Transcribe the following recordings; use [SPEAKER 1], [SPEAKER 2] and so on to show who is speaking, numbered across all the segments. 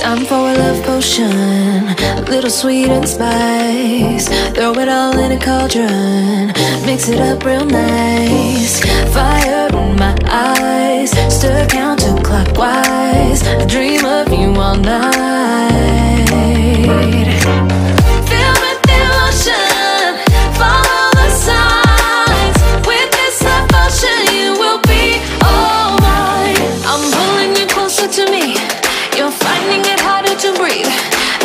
[SPEAKER 1] Time for a love potion, a little sweet and spice. Throw it all in a cauldron, mix it up real nice. Fire in my eyes, stir counterclockwise. I dream of you all night. Feel with devotion, follow the signs. With this devotion, you will be all mine. I'm pulling you closer to me. You're finding it harder to breathe.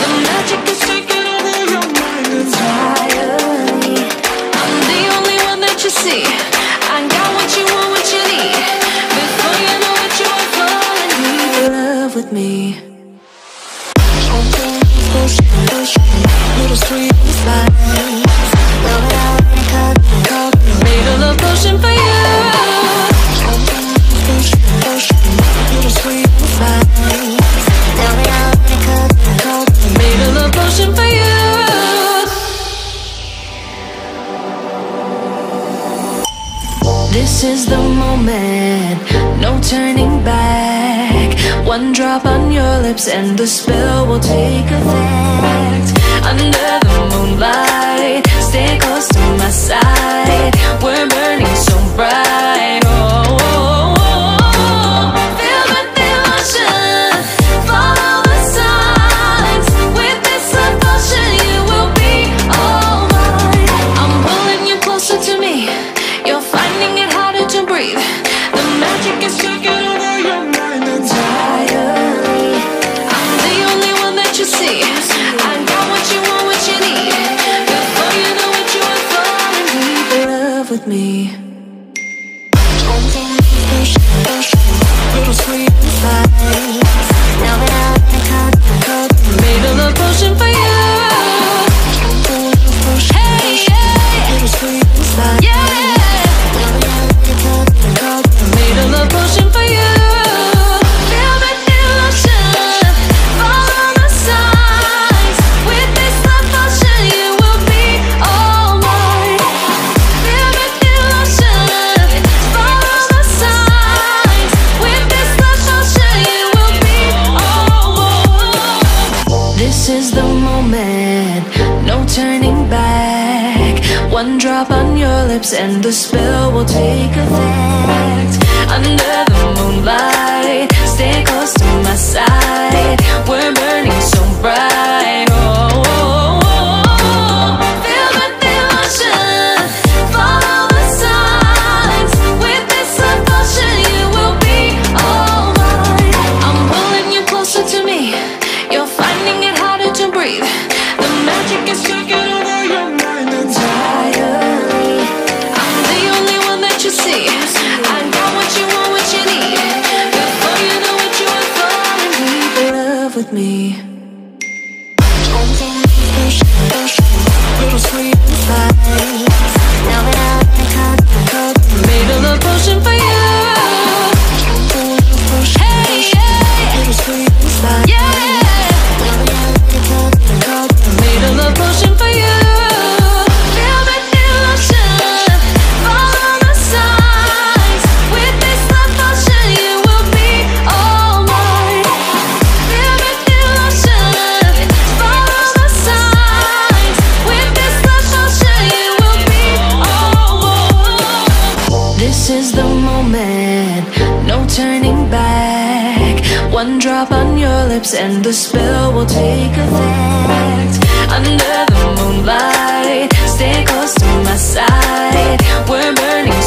[SPEAKER 1] The magic is taking over your mind entirely. I'm the only one that you see. I got what you want, what you need. Before you know it, you are falling deep in love with me. Little sweet spice. Made a love potion for you. Little sweet spice. Made a love potion for you. This is the moment, no turning back. One drop on your lips and the spell will take effect. Under the moonlight, stay close to my side. We're burning so bright. Oh, oh, oh. Feel the devotion, follow the signs. With this devotion, you will be all mine. I'm pulling you closer to me. You're finding it harder to breathe. The magic is taking over your mind entirely. I'm the only one that you see. I got what you want, what you need. Before you know it, you are falling deep in love with me. Little sweet spice. Made a love potion for you. Hey, yeah. Little sweet spice. Yeah. Made a love potion for you. Feel the devotion, follow the signs. With this love potion, you will be all mine. Feel the devotion, follow the signs. With this love potion, you will be all mine. This is the moment, no turning back. One drop on your lips and the spell will take effect. Under the moonlight, stay close to my side. We're burning so bright. Oh, oh, oh. Feel the devotion, follow the signs. With this devotion, you will be all mine. I'm pulling you closer to me. You're finding it harder to breathe. The magic is taking over your mind entirely. I'm the only one that you see. I got what you want, what you need. Before you know it, you are falling deep in love with me. Little sweet spice. Made a love potion for you. Hey, yeah. Little sweet spice. Yeah. Made a love potion for you. Feel the devotion, follow the signs. With this love potion, you will be all mine. Feel the devotion, follow the signs. With this love potion, you will be all mine. This is the moment, no turning back. One drop on your lips and the spell will take effect. Under the moonlight, stay close to my side. We're burning